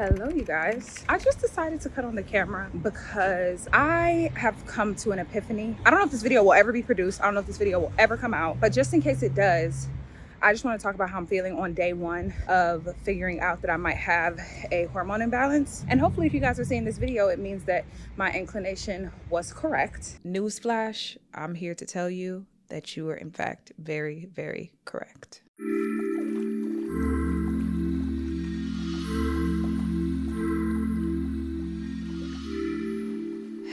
Hello, you guys. I just decided to cut on the camera because I have come to an epiphany. I don't know if this video will ever be produced. I don't know if this video will ever come out, but just in case it does, I just want to talk about how I'm feeling on day one of figuring out that I might have a hormone imbalance. And hopefully if you guys are seeing this video, it means that my inclination was correct. Newsflash, I'm here to tell you that you are in fact very, very correct.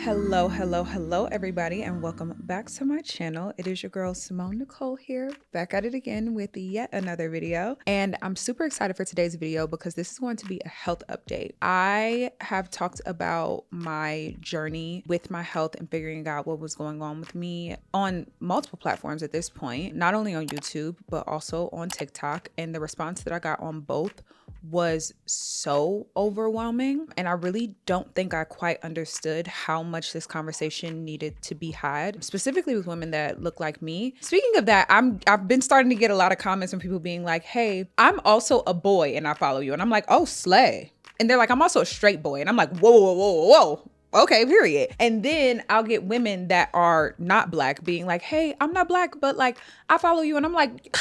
Hello, everybody, and welcome back to my channel. It is your girl, Simone Nicole here, back at it again with yet another video. And I'm super excited for today's video because this is going to be a health update. I have talked about my journey with my health and figuring out what was going on with me on multiple platforms at this point, not only on YouTube, but also on TikTok. And the response that I got on both was so overwhelming, and I really don't think I quite understood how much this conversation needed to be had, specifically with women that look like me. Speaking of that, I've been starting to get a lot of comments from people being like, hey, I'm also a boy and I follow you. And I'm like, oh, slay. And they're like, I'm also a straight boy. And I'm like, whoa. Okay, period. And then I'll get women that are not Black being like, hey, I'm not Black, but like I follow you. And I'm like,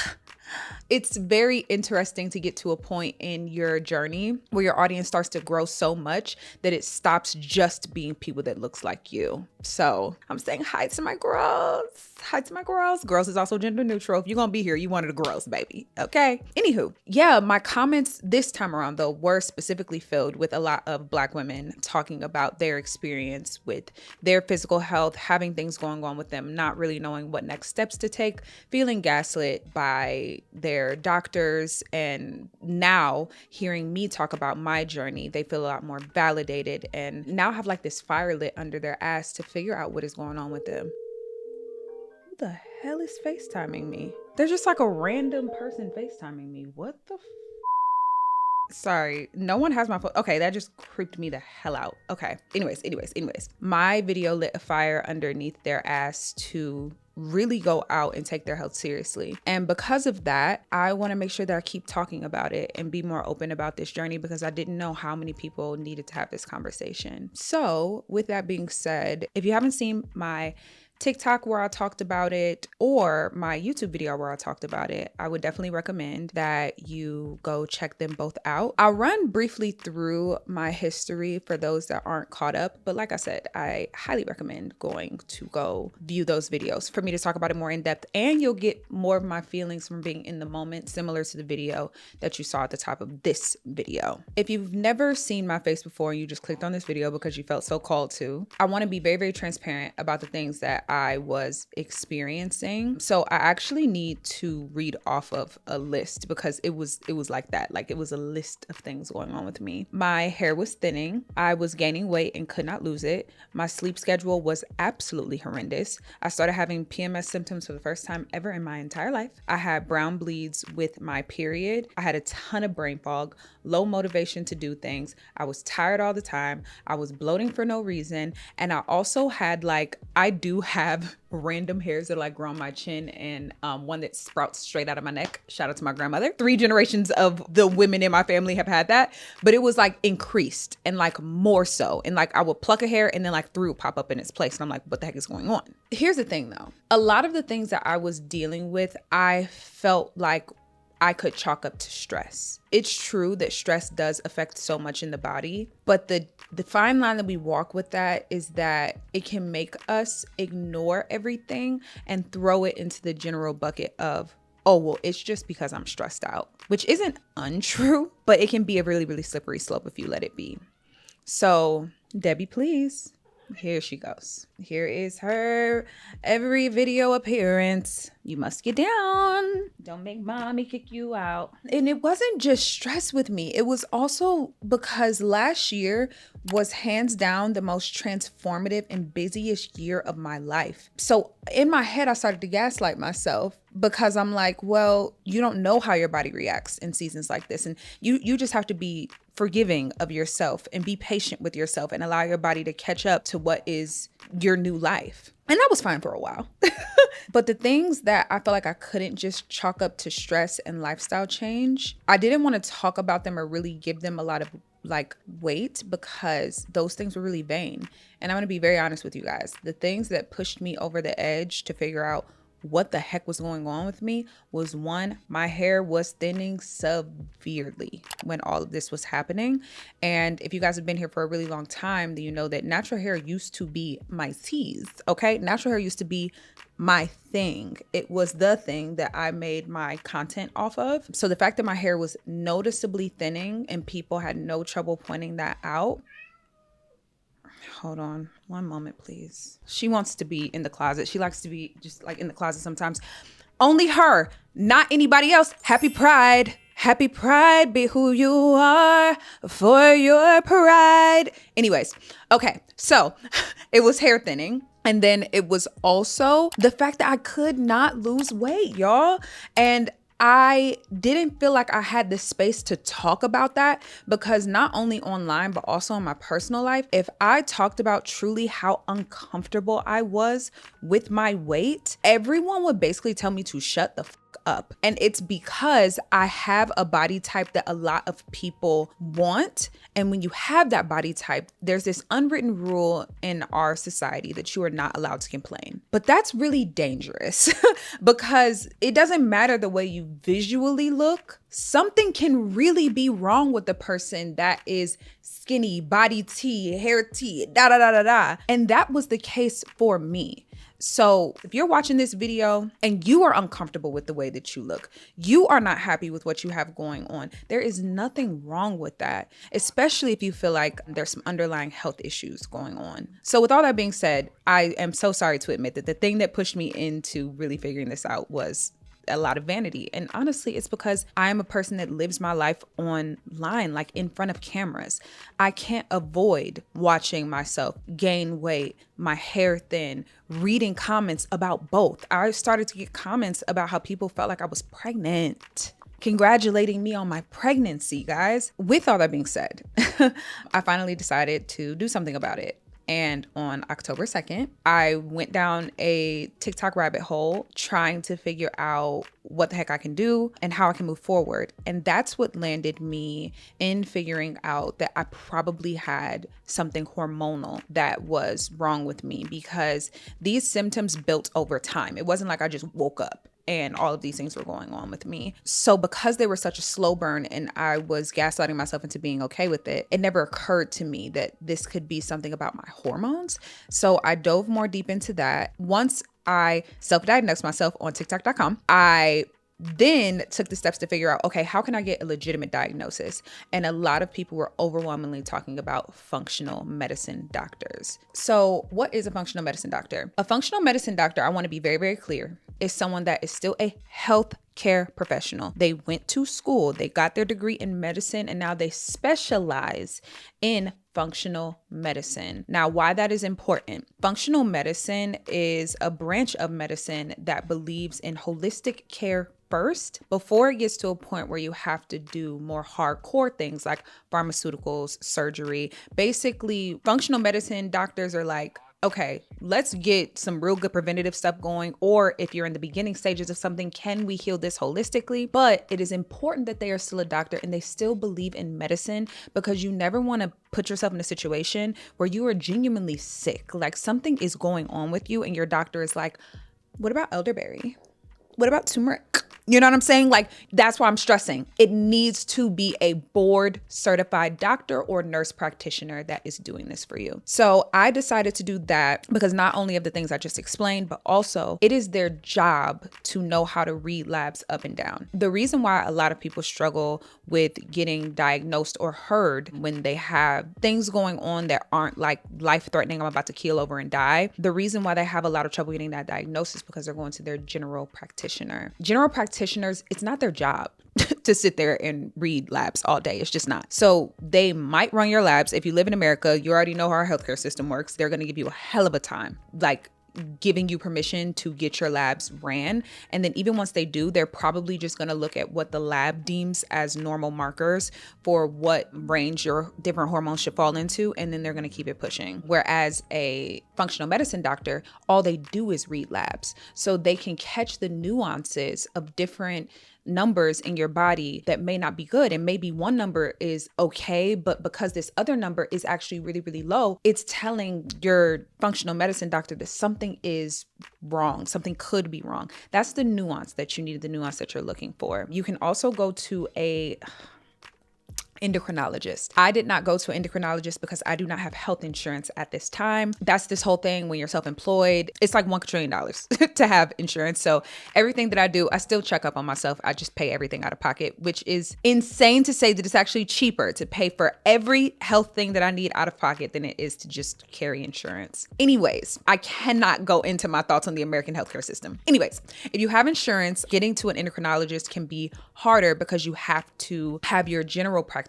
it's very interesting to get to a point in your journey where your audience starts to grow so much that it stops just being people that looks like you. So I'm saying hi to my girls. Hi to my girls. Girls is also gender neutral. If you're going to be here, you one of the girls, baby. Okay. Anywho, yeah, my comments this time around, though, were specifically filled with a lot of Black women talking about their experience with their physical health, having things going on with them, not really knowing what next steps to take, feeling gaslit by their doctors. And now hearing me talk about my journey, they feel a lot more validated and now have like this fire lit under their ass to figure out what is going on with them. Who the hell is FaceTiming me? They're just like a random person FaceTiming me. What the Sorry, no one has my phone. Okay, that just creeped me the hell out. Okay, anyways. My video lit a fire underneath their ass to really go out and take their health seriously. And because of that, I want to make sure that I keep talking about it and be more open about this journey because I didn't know how many people needed to have this conversation. So with that being said, if you haven't seen my TikTok where I talked about it or my YouTube video where I talked about it, I would definitely recommend that you go check them both out. I'll run briefly through my history for those that aren't caught up, but like I said, I highly recommend going to go view those videos for me to talk about it more in depth, and you'll get more of my feelings from being in the moment, similar to the video that you saw at the top of this video. If you've never seen my face before and you just clicked on this video because you felt so called to, I want to be very, very transparent about the things that I was experiencing. So I actually need to read off of a list because it was like that. Like it was a list of things going on with me. My hair was thinning. I was gaining weight and could not lose it. My sleep schedule was absolutely horrendous. I started having PMS symptoms for the first time ever in my entire life. I had brown bleeds with my period. I had a ton of brain fog, low motivation to do things. I was tired all the time. I was bloating for no reason. And I also had I do have random hairs that grow on my chin and one that sprouts straight out of my neck. Shout out to my grandmother. 3 generations of the women in my family have had that, but it was increased and more so. And I would pluck a hair and then 3 would pop up in its place. And I'm like, what the heck is going on? Here's the thing though. A lot of the things that I was dealing with, I felt like I could chalk up to stress. It's true that stress does affect so much in the body, but the fine line that we walk with that is that it can make us ignore everything and throw it into the general bucket of, oh, well, it's just because I'm stressed out, which isn't untrue, but it can be a really, really slippery slope if you let it be. So, Debbie, please. Here she goes. Here is her every video appearance. You must get down. Don't make mommy kick you out. And it wasn't just stress with me. It was also because last year was hands down the most transformative and busiest year of my life. So in my head, I started to gaslight myself because I'm like, well, you don't know how your body reacts in seasons like this. And you just have to be forgiving of yourself and be patient with yourself and allow your body to catch up to what is your new life. And that was fine for a while. But the things that I felt like I couldn't just chalk up to stress and lifestyle change, I didn't want to talk about them or really give them a lot of like weight because those things were really vain. And I'm going to be very honest with you guys. The things that pushed me over the edge to figure out what the heck was going on with me was, one, my hair was thinning severely when all of this was happening. And if you guys have been here for a really long time, then you know that natural hair used to be my tease. Okay. Natural hair used to be my thing. It was the thing that I made my content off of. So the fact that my hair was noticeably thinning and people had no trouble pointing that out. Hold on one moment, please. She wants to be in the closet. She likes to be just like in the closet sometimes. Only her, not anybody else. Happy Pride. Happy Pride, be who you are for your pride. Anyways, okay, so it was hair thinning. And then it was also the fact that I could not lose weight, y'all. And I didn't feel like I had the space to talk about that, because not only online, but also in my personal life, if I talked about truly how uncomfortable I was with my weight, everyone would basically tell me to shut the fuck up. And it's because I have a body type that a lot of people want. And when you have that body type, there's this unwritten rule in our society that you are not allowed to complain. But that's really dangerous because it doesn't matter the way you visually look. Something can really be wrong with the person that is skinny, body T, hair T, da da da da da. And that was the case for me. So if you're watching this video and you are uncomfortable with the way that you look, you are not happy with what you have going on, there is nothing wrong with that, especially if you feel like there's some underlying health issues going on. So with all that being said, I am so sorry to admit that the thing that pushed me into really figuring this out was a lot of vanity. And honestly, it's because I am a person that lives my life online, like in front of cameras. I can't avoid watching myself gain weight, my hair thin, reading comments about both. I started to get comments about how people felt like I was pregnant, congratulating me on my pregnancy, guys. With all that being said, I finally decided to do something about it. And on October 2nd, I went down a TikTok rabbit hole trying to figure out what the heck I can do and how I can move forward. And that's what landed me in figuring out that I probably had something hormonal that was wrong with me, because these symptoms built over time. It wasn't like I just woke up and all of these things were going on with me. So because they were such a slow burn and I was gaslighting myself into being okay with it, it never occurred to me that this could be something about my hormones. So I dove more deep into that. Once I self-diagnosed myself on TikTok.com, I then took the steps to figure out, okay, how can I get a legitimate diagnosis? And a lot of people were overwhelmingly talking about functional medicine doctors. So what is a functional medicine doctor? A functional medicine doctor, I want to be very, very clear, is someone that is still a health care professional. They went to school, they got their degree in medicine, and now they specialize in functional medicine. Now, why that is important? Functional medicine is a branch of medicine that believes in holistic care first before it gets to a point where you have to do more hardcore things like pharmaceuticals, surgery. Basically, functional medicine doctors are like, okay, let's get some real good preventative stuff going. Or if you're in the beginning stages of something, can we heal this holistically? But it is important that they are still a doctor and they still believe in medicine, because you never want to put yourself in a situation where you are genuinely sick, like something is going on with you and your doctor is like, what about elderberry? What about turmeric? You know what I'm saying? Like, that's why I'm stressing. It needs to be a board certified doctor or nurse practitioner that is doing this for you. So I decided to do that because not only of the things I just explained, but also it is their job to know how to read labs up and down. The reason why a lot of people struggle with getting diagnosed or heard when they have things going on that aren't like life-threatening, I'm about to keel over and die. The reason why they have a lot of trouble getting that diagnosis because they're going to their general practitioner. General practitioners, it's not their job to sit there and read labs all day. It's just not. So they might run your labs. If you live in America, you already know how our healthcare system works. They're going to give you a hell of a time, like giving you permission to get your labs ran. And then even once they do, they're probably just going to look at what the lab deems as normal markers for what range your different hormones should fall into. And then they're going to keep it pushing. Whereas a functional medicine doctor, all they do is read labs. So they can catch the nuances of different numbers in your body that may not be good. And maybe one number is okay, but because this other number is actually really, really low, it's telling your functional medicine doctor that something is wrong. Something could be wrong. That's the nuance that you need, the nuance that you're looking for. You can also go to a endocrinologist. I did not go to an endocrinologist because I do not have health insurance at this time. That's this whole thing when you're self-employed. It's like $1 trillion to have insurance. So everything that I do, I still check up on myself. I just pay everything out of pocket, which is insane to say that it's actually cheaper to pay for every health thing that I need out of pocket than it is to just carry insurance. Anyways, I cannot go into my thoughts on the American healthcare system. Anyways, if you have insurance, getting to an endocrinologist can be harder because you have to have your general practitioner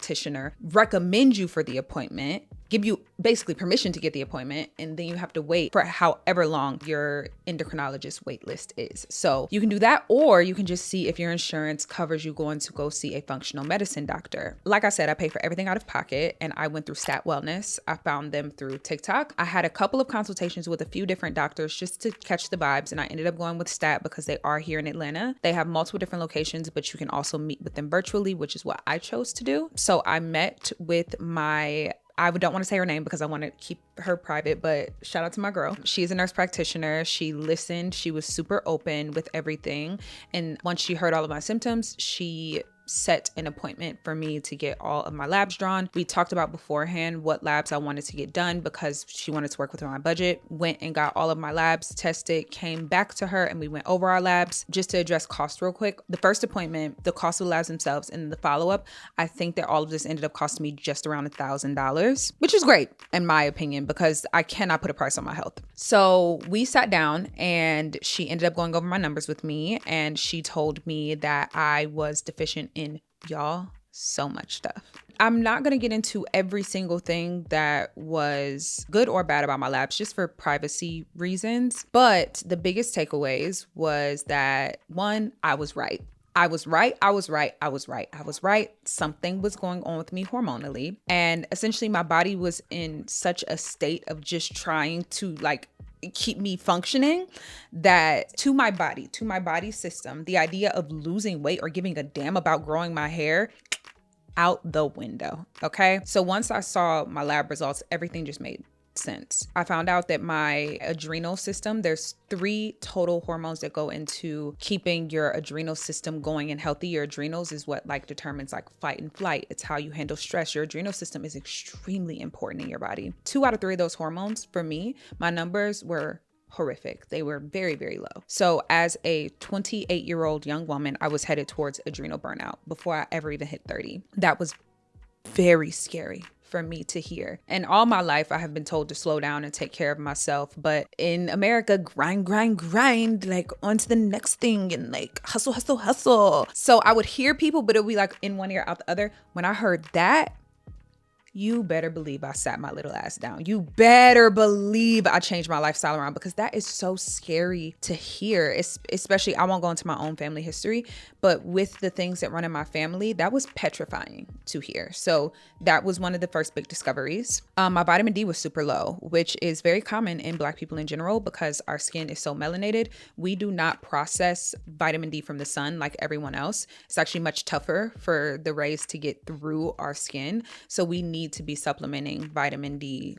recommend you for the appointment, give you basically permission to get the appointment, and then you have to wait for however long your endocrinologist wait list is. So you can do that, or you can just see if your insurance covers you going to go see a functional medicine doctor. Like I said, I pay for everything out of pocket, and I went through Stat Wellness. I found them through TikTok. I had a couple of consultations with a few different doctors just to catch the vibes, and I ended up going with Stat because they are here in Atlanta. They have multiple different locations, but you can also meet with them virtually, which is what I chose to do. So I met with I don't want to say her name because I want to keep her private, but shout out to my girl. She's a nurse practitioner. She listened. She was super open with everything. And once she heard all of my symptoms, she set an appointment for me to get all of my labs drawn. We talked about beforehand what labs I wanted to get done because she wanted to work within my budget. Went and got all of my labs tested, came back to her, and we went over our labs. Just to address cost real quick, the first appointment, the cost of the labs themselves, and the follow-up, I think that all of this ended up costing me just around $1,000, which is great in my opinion because I cannot put a price on my health. So we sat down and she ended up going over my numbers with me, and she told me that I was deficient in, y'all, so much stuff. I'm not going to get into every single thing that was good or bad about my labs just for privacy reasons. But the biggest takeaways was that, one, I was right. Something was going on with me hormonally. And essentially my body was in such a state of just trying to keep me functioning that to my body system, the idea of losing weight or giving a damn about growing my hair, out the window. Okay. So once I saw my lab results, everything just made sense. I found out that my adrenal system, there's 3 total hormones that go into keeping your adrenal system going and healthy. Your adrenals is what determines fight and flight. It's how you handle stress. Your adrenal system is extremely important in your body. 2 out of 3 of those hormones, for me, my numbers were horrific. They were very, very low. So as a 28-year-old young woman, I was headed towards adrenal burnout before I ever even hit 30. That was very scary for me to hear. And all my life, I have been told to slow down and take care of myself. But in America, grind, on to the next thing and hustle. So I would hear people, but it would be in one ear, out the other. When I heard that, you better believe I sat my little ass down. You better believe I changed my lifestyle around because that is so scary to hear. Especially, I won't go into my own family history, but with the things that run in my family, that was petrifying to hear. So that was one of the first big discoveries. My vitamin D was super low, which is very common in Black people in general because our skin is so melanated. We do not process vitamin D from the sun like everyone else. It's actually much tougher for the rays to get through our skin. So we need to be supplementing vitamin D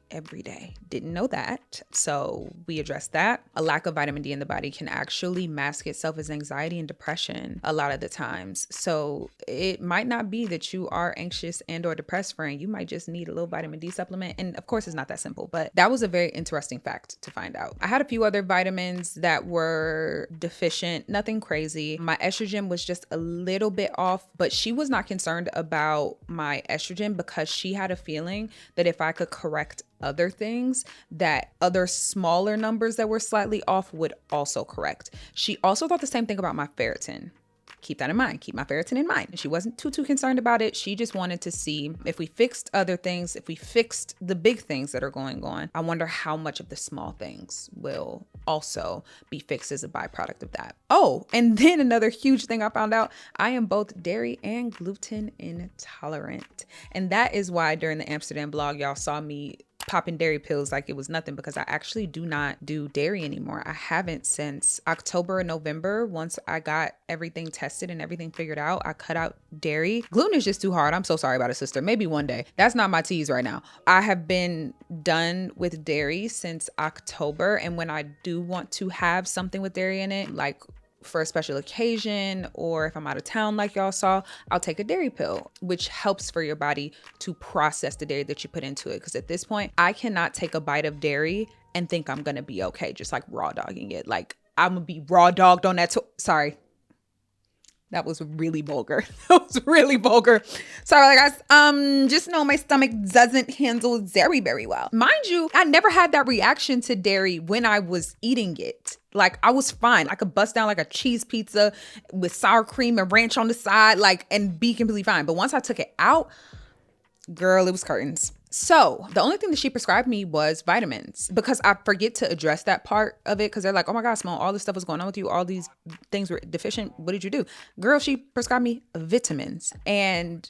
every day. Didn't know that. So we addressed that. A lack of vitamin D in the body can actually mask itself as anxiety and depression a lot of the times. So it might not be that you are anxious and or depressed, friend. You might just need a little vitamin D supplement. And of course, it's not that simple, but that was a very interesting fact to find out. I had a few other vitamins that were deficient, nothing crazy. My estrogen was just a little bit off, but she was not concerned about my estrogen because she had a feeling that if I could correct other things, that other smaller numbers that were slightly off would also correct. She also thought the same thing about my ferritin. Keep that in mind. Keep my ferritin in mind. She wasn't too concerned about it. She just wanted to see if we fixed other things, if we fixed the big things that are going on, I wonder how much of the small things will also be fixed as a byproduct of that. Oh, and then another huge thing I found out, I am both dairy and gluten intolerant. And that is why during the Amsterdam vlog, y'all saw me popping dairy pills like it was nothing, because I actually do not do dairy anymore. I haven't since October or November. Once I got everything tested and everything figured out, I cut out dairy. Gluten is just too hard. I'm so sorry about it, sister. Maybe one day. That's not my tease right now. I have been done with dairy since October. And when I do want to have something with dairy in it, like for a special occasion, or if I'm out of town like y'all saw, I'll take a dairy pill, which helps for your body to process the dairy that you put into it. Because at this point, I cannot take a bite of dairy and think I'm gonna be okay, just like raw dogging it. Like I'm gonna be raw dogged on that. Sorry, that was really vulgar. That was really vulgar. Sorry, guys. Just know my stomach doesn't handle dairy very well. Mind you, I never had that reaction to dairy when I was eating it. Like I was fine. I could bust down like a cheese pizza with sour cream and ranch on the side, like, and be completely fine. But once I took it out, girl, it was curtains. So the only thing that she prescribed me was vitamins, because I forget to address that part of it. Cause they're like, oh my God, Simone, all this stuff was going on with you. All these things were deficient. What did you do? Girl, she prescribed me vitamins. And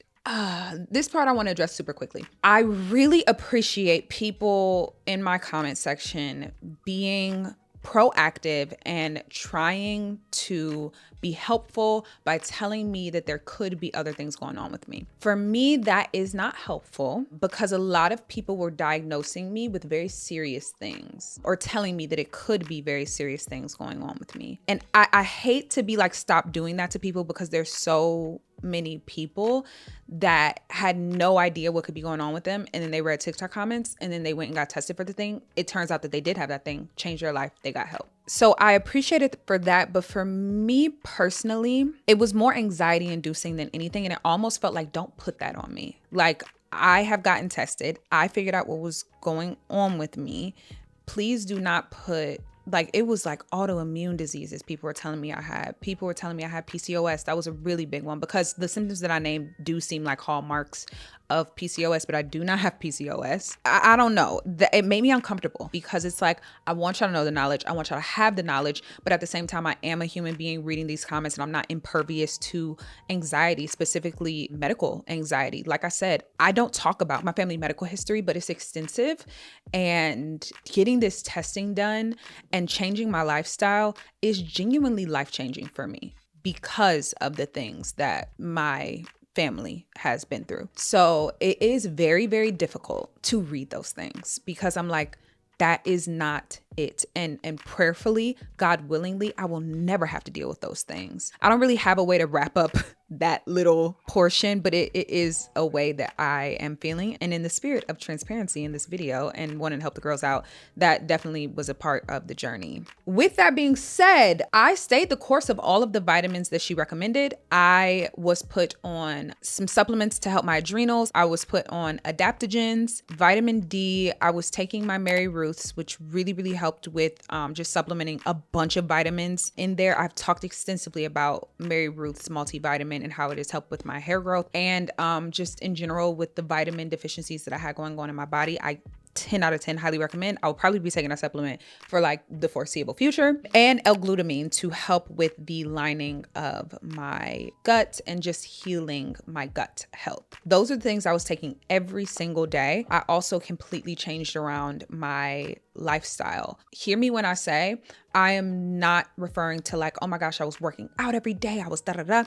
this part I want to address super quickly. I really appreciate people in my comment section being proactive and trying to be helpful by telling me that there could be other things going on with me. For me, that is not helpful, because a lot of people were diagnosing me with very serious things, or telling me that it could be very serious things going on with me. And I hate to be like, stop doing that to people, because there's so many people that had no idea what could be going on with them, and then they read TikTok comments, and then they went and got tested for the thing. It turns out that they did have that thing, changed their life, they got help. So I appreciate it for that. But for me personally, it was more anxiety inducing than anything. And it almost felt like, don't put that on me. Like, I have gotten tested. I figured out what was going on with me. Please do not put, like, it was like autoimmune diseases people were telling me I had. People were telling me I had PCOS. That was a really big one, because the symptoms that I named do seem like hallmarks of PCOS, but I do not have PCOS. I don't know. It made me uncomfortable, because it's like, I want y'all to know the knowledge. I want y'all to have the knowledge, but at the same time, I am a human being reading these comments, and I'm not impervious to anxiety, specifically medical anxiety. Like I said, I don't talk about my family medical history, but it's extensive, and getting this testing done and changing my lifestyle is genuinely life-changing for me, because of the things that my family has been through. So it is very, very difficult to read those things, because I'm like, that is not it. And prayerfully, God willingly, I will never have to deal with those things. I don't really have a way to wrap up that little portion, but it is a way that I am feeling. And in the spirit of transparency in this video and wanting to help the girls out, that definitely was a part of the journey. With that being said, I stayed the course of all of the vitamins that she recommended. I was put on some supplements to help my adrenals. I was put on adaptogens, vitamin D. I was taking my Mary Ruths, which really, really helped with just supplementing a bunch of vitamins in there. I've talked extensively about Mary Ruth's multivitamin and how it has helped with my hair growth, and just in general with the vitamin deficiencies that I had going on in my body. I 10 out of 10 highly recommend. I'll probably be taking a supplement for like the foreseeable future, and L-glutamine to help with the lining of my gut and just healing my gut health. Those are the things I was taking every single day. I also completely changed around my lifestyle. Hear me when I say, I am not referring to like, oh my gosh, I was working out every day, I was da-da-da.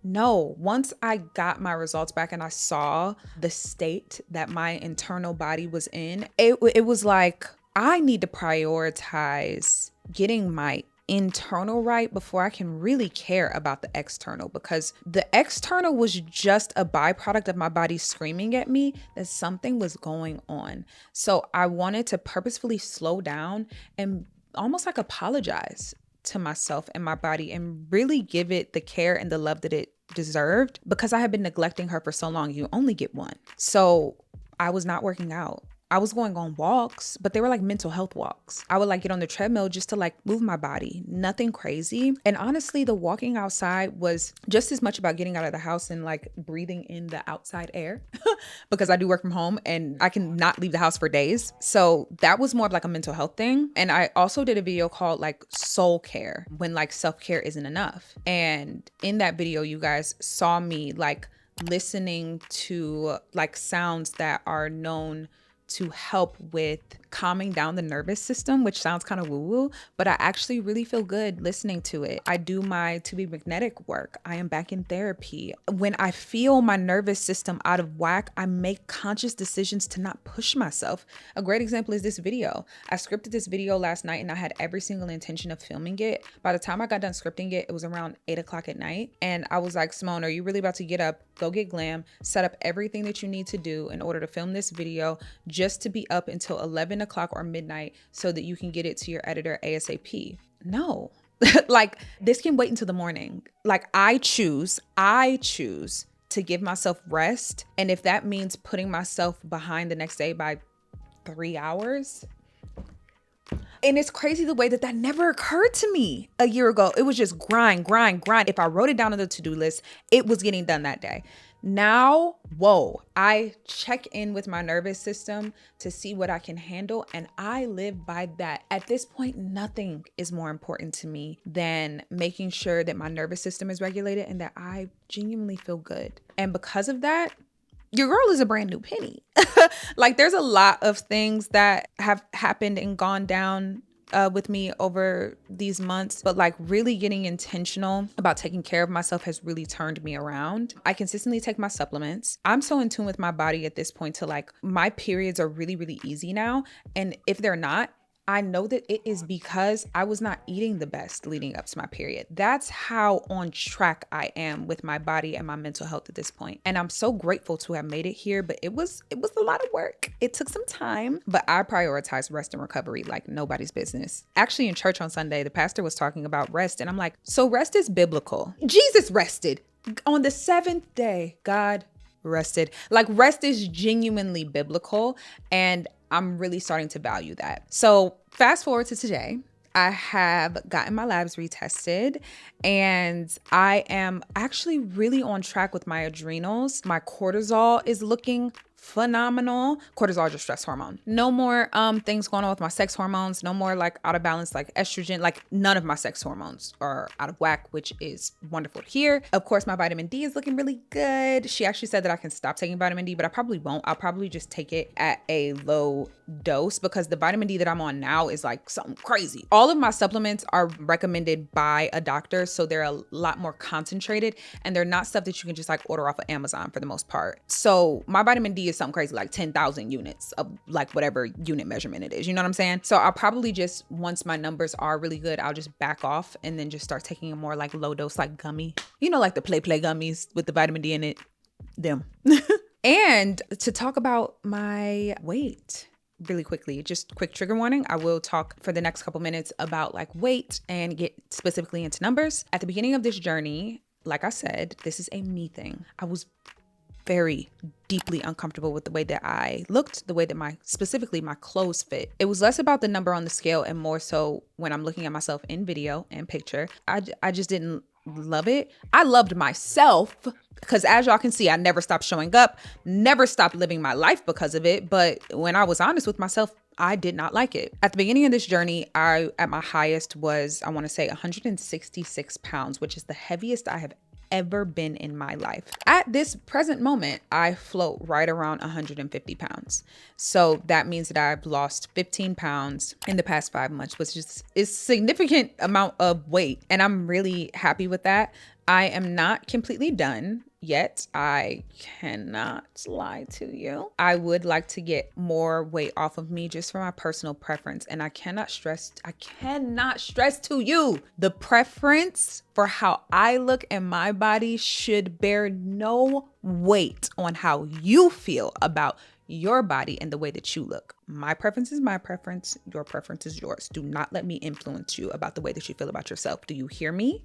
No, once I got my results back and I saw the state that my internal body was in, it was like, I need to prioritize getting my internal right before I can really care about the external, because the external was just a byproduct of my body screaming at me that something was going on. So I wanted to purposefully slow down and almost like apologize to myself and my body and really give it the care and the love that it deserved, because I had been neglecting her for so long. You only get one. So I was not working out. I was going on walks, but they were like mental health walks. I would like get on the treadmill just to like move my body, nothing crazy. And honestly, the walking outside was just as much about getting out of the house and like breathing in the outside air because I do work from home and I can not leave the house for days. So that was more of like a mental health thing. And I also did a video called like soul care, when like self-care isn't enough. And in that video, you guys saw me like listening to like sounds that are known to help with calming down the nervous system, which sounds kind of woo-woo, but I actually really feel good listening to it. I do my to be magnetic work. I am back in therapy. When I feel my nervous system out of whack, I make conscious decisions to not push myself. A great example is this video. I scripted this video last night and I had every single intention of filming it. By the time I got done scripting it, it was around 8 o'clock at night. And I was like, Simone, are you really about to get up, go get glam, set up everything that you need to do in order to film this video just to be up until 11 o'clock or midnight so that you can get it to your editor ASAP? No. Like, this can wait until the morning. Like, I choose to give myself rest. And if that means putting myself behind the next day by 3 hours. And it's crazy the way that never occurred to me a year ago. It was just grind. If I wrote it down on the to-do list, it was getting done that day. Now, whoa, I check in with my nervous system to see what I can handle, and I live by that. At this point, nothing is more important to me than making sure that my nervous system is regulated and that I genuinely feel good. And because of that, your girl is a brand new penny. Like, there's a lot of things that have happened and gone down with me over these months, but like really getting intentional about taking care of myself has really turned me around. I consistently take my supplements. I'm so in tune with my body at this point to like, my periods are really, really easy now. And if they're not, I know that it is because I was not eating the best leading up to my period. That's how on track I am with my body and my mental health at this point. And I'm so grateful to have made it here, but it was a lot of work. It took some time, but I prioritized rest and recovery like nobody's business. Actually, in church on Sunday, the pastor was talking about rest, and I'm like, so rest is biblical. Jesus rested. On the seventh day, God rested. Like, rest is genuinely biblical, and I'm really starting to value that. So fast forward to today, I have gotten my labs retested and I am actually really on track with my adrenals. My cortisol is looking phenomenal. Cortisol is just stress hormone. No more things going on with my sex hormones. No more like out of balance, like estrogen. Like, none of my sex hormones are out of whack, which is wonderful to hear. Of course, my vitamin D is looking really good. She actually said that I can stop taking vitamin D, but I probably won't. I'll probably just take it at a low dose because the vitamin D that I'm on now is like something crazy. All of my supplements are recommended by a doctor, so they're a lot more concentrated and they're not stuff that you can just like order off of Amazon for the most part. So my vitamin D is something crazy, like 10,000 units of like whatever unit measurement it is. You know what I'm saying? So I'll probably just, once my numbers are really good, I'll just back off and then just start taking a more like low dose, like gummy, you know, like the play gummies with the vitamin D in it, them. And to talk about my weight really quickly, just quick trigger warning. I will talk for the next couple minutes about like weight and get specifically into numbers. At the beginning of this journey, like I said, this is a me thing. I was very deeply uncomfortable with the way that I looked, the way that specifically my clothes fit. It was less about the number on the scale and more so when I'm looking at myself in video and picture. I just didn't love it. I loved myself because, as y'all can see, I never stopped showing up, never stopped living my life because of it. But when I was honest with myself, I did not like it. At the beginning of this journey, at my highest was, I want to say 166 pounds, which is the heaviest I have ever been in my life. At this present moment, I float right around 150 pounds. So that means that I've lost 15 pounds in the past 5 months, which is significant amount of weight. And I'm really happy with that. I am not completely done yet. I cannot lie to you. I would like to get more weight off of me just for my personal preference. And I cannot stress to you, the preference for how I look and my body should bear no weight on how you feel about your body and the way that you look. My preference is my preference. Your preference is yours. Do not let me influence you about the way that you feel about yourself. Do you hear me?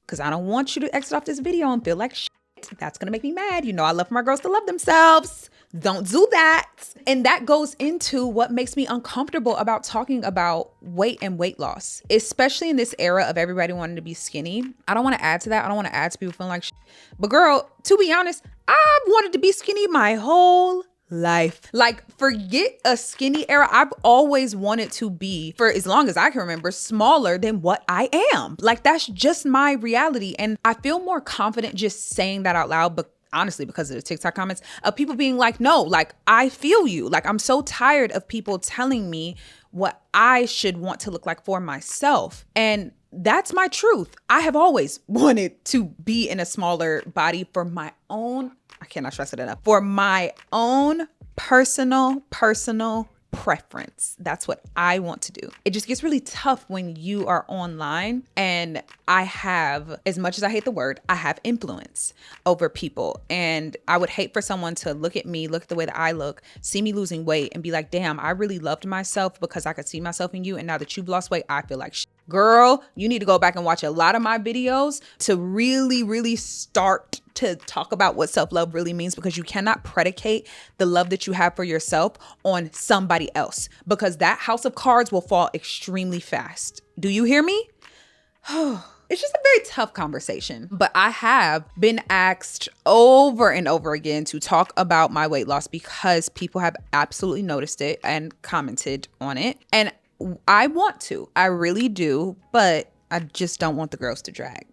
Because I don't want you to exit off this video and feel like shit. That's going to make me mad. You know, I love for my girls to love themselves. Don't do that. And that goes into what makes me uncomfortable about talking about weight and weight loss, especially in this era of everybody wanting to be skinny. I don't want to add to that. I don't want to add to people feeling like shit. But girl, to be honest, I've wanted to be skinny my whole life. Like, forget a skinny era. I've always wanted to be, for as long as I can remember, smaller than what I am. Like, that's just my reality. And I feel more confident just saying that out loud honestly because of the TikTok comments of people being like, no, like I feel you. Like I'm so tired of people telling me what I should want to look like for myself. And that's my truth. I have always wanted to be in a smaller body for my own, I cannot stress it enough, for my own personal preference. That's what I want to do. It just gets really tough when you are online, and I have, as much as I hate the word, I have influence over people. And I would hate for someone to look at me, look at the way that I look, see me losing weight and be like, damn, I really loved myself because I could see myself in you. And now that you've lost weight, I feel like shit. Girl, you need to go back and watch a lot of my videos to really start to talk about what self-love really means, because you cannot predicate the love that you have for yourself on somebody else, because that house of cards will fall extremely fast. Do you hear me? It's just a very tough conversation, but I have been asked over and over again to talk about my weight loss because people have absolutely noticed it and commented on it. And I want to, I really do, but I just don't want the girls to drag.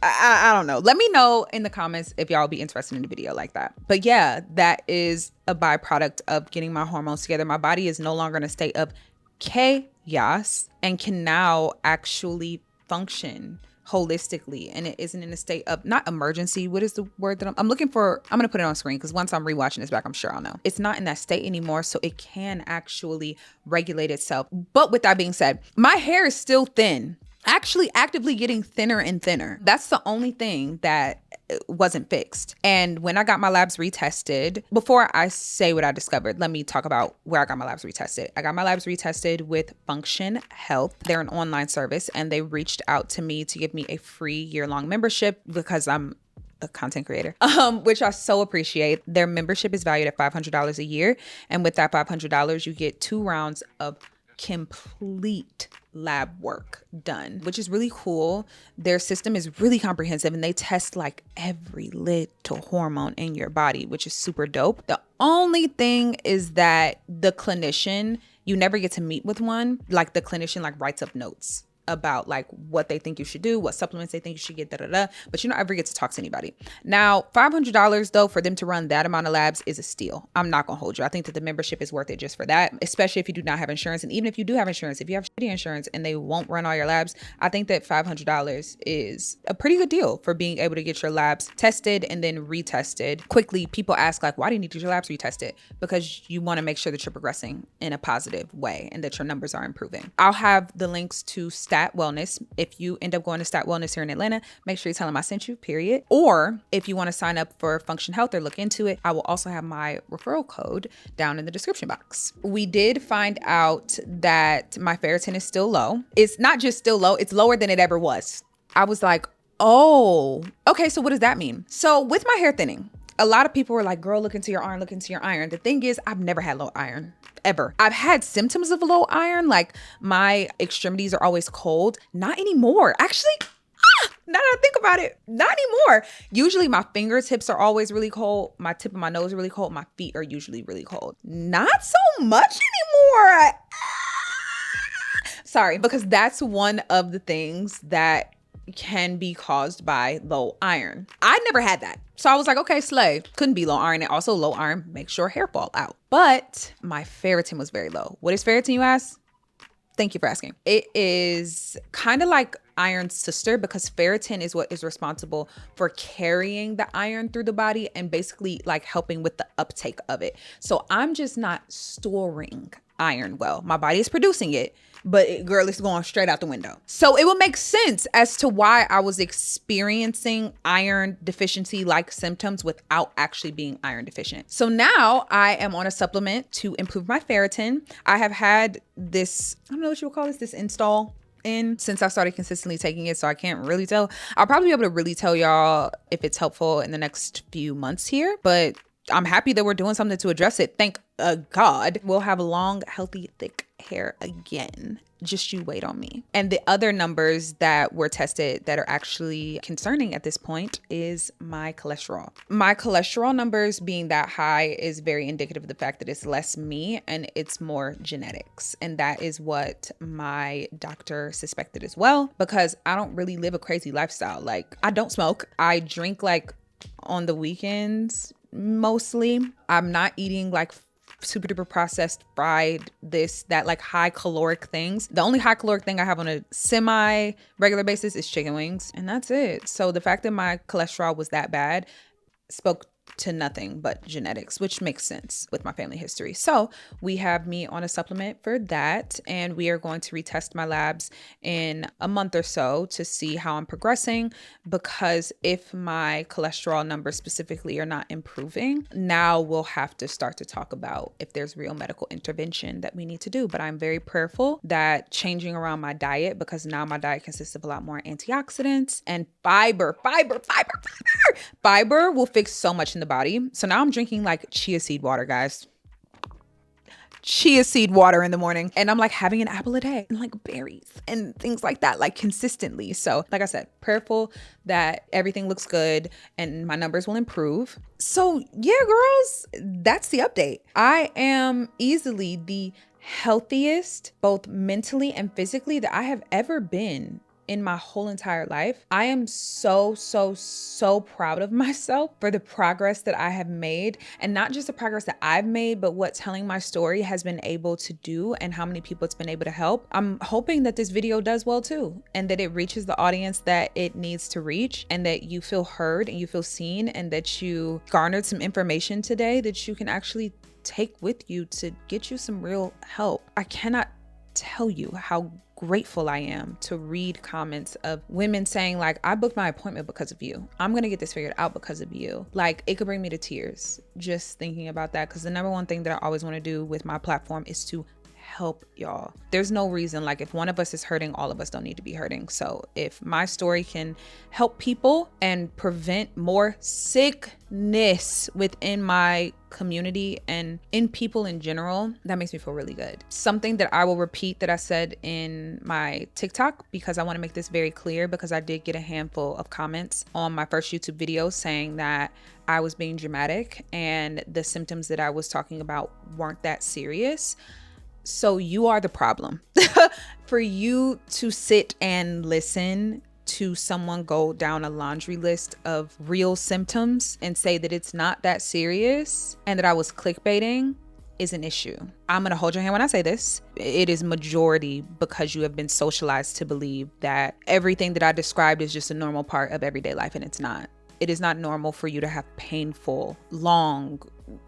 I don't know. Let me know in the comments if y'all be interested in a video like that. But yeah, that is a byproduct of getting my hormones together. My body is no longer in a state of chaos and can now actually function holistically, and it isn't in a state of, not emergency, what is the word that I'm looking for? I'm gonna put it on screen because once I'm rewatching this back, I'm sure I'll know. It's not in that state anymore, so it can actually regulate itself. But with that being said, my hair is still thin, actually actively getting thinner and thinner. That's the only thing that wasn't fixed. And when I got my labs retested, before I say what I discovered, let me talk about where I got my labs retested. I got my labs retested with Function Health. They're an online service, and they reached out to me to give me a free year-long membership because I'm a content creator, which I so appreciate. Their membership is valued at $500 a year. And with that $500, you get 2 rounds of complete lab work done, which is really cool. Their system is really comprehensive, and they test like every little hormone in your body, which is super dope. The only thing is that the clinician, you never get to meet with one. Like the clinician like writes up notes about like what they think you should do, what supplements they think you should get, but you don't ever get to talk to anybody. Now, $500 though, for them to run that amount of labs is a steal. I'm not gonna hold you. I think that the membership is worth it just for that, especially if you do not have insurance. And even if you do have insurance, if you have shitty insurance and they won't run all your labs, I think that $500 is a pretty good deal for being able to get your labs tested and then retested quickly. People ask like, why do you need to get your labs retested? Because you want to make sure that you're progressing in a positive way and that your numbers are improving. I'll have the links to Stat Wellness. If you end up going to Stat Wellness here in Atlanta, make sure you tell them I sent you, period. Or if you want to sign up for Function Health or look into it, I will also have my referral code down in the description box. We did find out that my ferritin is still low. It's not just still low, it's lower than it ever was. I was like, oh, okay, so what does that mean? So with my hair thinning, a lot of people were like, girl, look into your iron, look into your iron. The thing is, I've never had low iron. Ever. I've had symptoms of low iron, like my extremities are always cold. Not anymore. Actually, now that I think about it, not anymore. Usually my fingertips are always really cold. My tip of my nose is really cold. My feet are usually really cold. Not so much anymore. Sorry, because that's one of the things that can be caused by low iron. I never had that. So I was like, okay, slay. Couldn't be low iron. And also low iron makes your hair fall out. But my ferritin was very low. What is ferritin, you ask? Thank you for asking. It is kind of like iron's sister, because ferritin is what is responsible for carrying the iron through the body and basically like helping with the uptake of it. So I'm just not storing iron well. My body is producing it, but girl, it's going straight out the window. So it will make sense as to why I was experiencing iron deficiency like symptoms without actually being iron deficient. So now I am on a supplement to improve my ferritin. I have had this, I don't know what you would call this install in since I started consistently taking it. So I can't really tell. I'll probably be able to really tell y'all if it's helpful in the next few months here, but I'm happy that we're doing something to address it. Thank God. We'll have long, healthy, thick hair again. Just you wait on me. And the other numbers that were tested that are actually concerning at this point is my cholesterol. My cholesterol numbers being that high is very indicative of the fact that it's less me and it's more genetics. And that is what my doctor suspected as well, because I don't really live a crazy lifestyle. Like, I don't smoke. I drink like on the weekends mostly. I'm not eating like super duper processed, fried, this, that, like high caloric things. The only high caloric thing I have on a semi regular basis is chicken wings, and that's it. So the fact that my cholesterol was that bad spoke to nothing but genetics, which makes sense with my family history. So we have me on a supplement for that, and we are going to retest my labs in a month or so to see how I'm progressing, because if my cholesterol numbers specifically are not improving, now we'll have to start to talk about if there's real medical intervention that we need to do. But I'm very prayerful that changing around my diet, because now my diet consists of a lot more antioxidants and fiber will fix so much in the body. So now I'm drinking like chia seed water, guys. Chia seed water in the morning, and I'm like having an apple a day and like berries and things like that, like consistently. So like I said, prayerful that everything looks good and my numbers will improve. So yeah, girls, that's the update. I am easily the healthiest, both mentally and physically, that I have ever been in my whole entire life. I am so proud of myself for the progress that I have made, and not just the progress that I've made, but what telling my story has been able to do and how many people it's been able to help. I'm hoping that this video does well too, and that it reaches the audience that it needs to reach, and that you feel heard and you feel seen, and that you garnered some information today that you can actually take with you to get you some real help. I cannot tell you how grateful I am to read comments of women saying like, I booked my appointment because of you. I'm gonna get this figured out because of you. Like, it could bring me to tears just thinking about that, because the number one thing that I always want to do with my platform is to help y'all. There's no reason, like if one of us is hurting, all of us don't need to be hurting. So if my story can help people and prevent more sickness within my community and in people in general, that makes me feel really good. Something that I will repeat that I said in my TikTok, because I want to make this very clear, because I did get a handful of comments on my first YouTube video saying that I was being dramatic and the symptoms that I was talking about weren't that serious. So you are the problem. For you to sit and listen to someone go down a laundry list of real symptoms and say that it's not that serious and that I was clickbaiting is an issue. I'm gonna hold your hand when I say this. It is majority because you have been socialized to believe that everything that I described is just a normal part of everyday life, and it's not. It is not normal for you to have painful, long,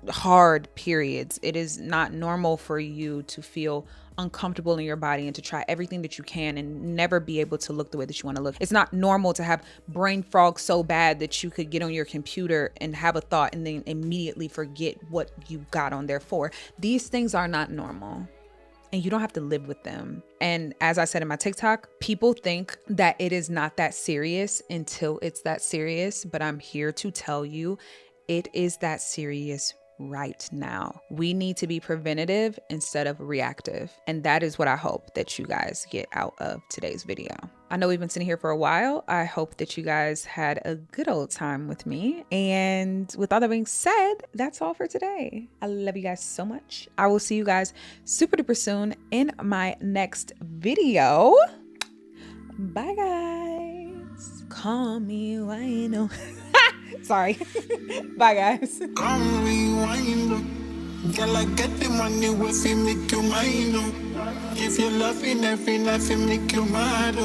hard periods. It is not normal for you to feel uncomfortable in your body and to try everything that you can and never be able to look the way that you want to look. It's not normal to have brain fog so bad that you could get on your computer and have a thought and then immediately forget what you got on there for. These things are not normal, and you don't have to live with them. And as I said in my TikTok, people think that it is not that serious until it's that serious. But I'm here to tell you, it is that serious right now. We need to be preventative instead of reactive. And that is what I hope that you guys get out of today's video. I know we've been sitting here for a while. I hope that you guys had a good old time with me. And with all that being said, that's all for today. I love you guys so much. I will see you guys super duper soon in my next video. Bye guys. Call me wino. Sorry. Bye guys. Call me wino. Girl, I get the money with me, make you mine. If you love me, every night, make you mad.